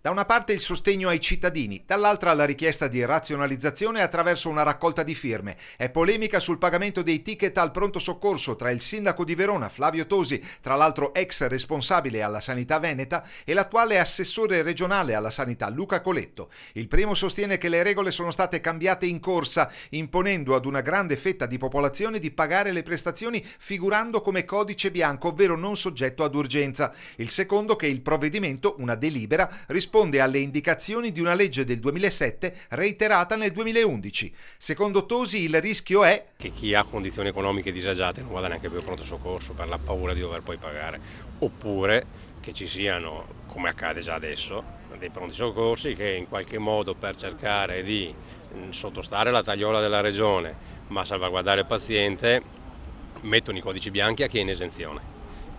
Da una parte il sostegno ai cittadini, dall'altra la richiesta di razionalizzazione attraverso una raccolta di firme. È polemica sul pagamento dei ticket al pronto soccorso tra il sindaco di Verona, Flavio Tosi, tra l'altro ex responsabile alla sanità veneta, e l'attuale assessore regionale alla sanità, Luca Coletto. Il primo sostiene che le regole sono state cambiate in corsa, imponendo ad una grande fetta di popolazione di pagare le prestazioni figurando come codice bianco, ovvero non soggetto ad urgenza. Il secondo che il provvedimento, una delibera, risponde alle indicazioni di una legge del 2007 reiterata nel 2011. Secondo Tosi il rischio è che chi ha condizioni economiche disagiate non vada neanche più al pronto soccorso per la paura di dover poi pagare, oppure che ci siano, come accade già adesso, dei pronti soccorsi che in qualche modo, per cercare di sottostare alla tagliola della regione ma salvaguardare il paziente, mettono i codici bianchi a chi è in esenzione,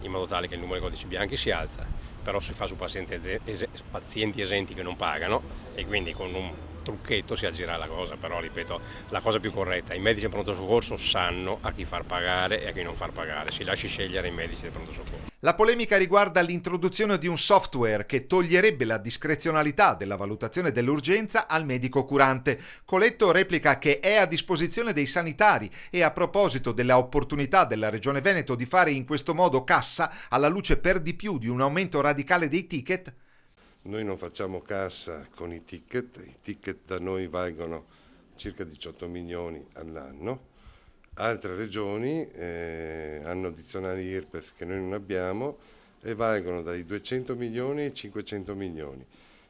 in modo tale che il numero di codici bianchi si alza, però si fa su pazienti esenti che non pagano, e quindi con un trucchetto si aggira la cosa. Però ripeto, la cosa più corretta: i medici del pronto soccorso sanno a chi far pagare e a chi non far pagare, si lasci scegliere i medici del pronto soccorso. La polemica riguarda l'introduzione di un software che toglierebbe la discrezionalità della valutazione dell'urgenza al medico curante. Coletto replica che è a disposizione dei sanitari e, a proposito della opportunità della Regione Veneto di fare in questo modo cassa, alla luce per di più di un aumento radicale dei ticket, noi non facciamo cassa con i ticket da noi valgono circa 18 milioni all'anno. Altre regioni hanno addizionali IRPEF che noi non abbiamo e valgono dai 200 milioni ai 500 milioni.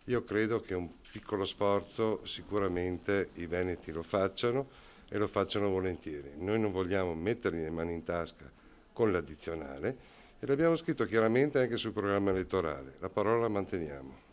Io credo che un piccolo sforzo sicuramente i veneti lo facciano e lo facciano volentieri. Noi non vogliamo mettergli le mani in tasca con l'addizionale e l'abbiamo scritto chiaramente anche sul programma elettorale. La parola la manteniamo.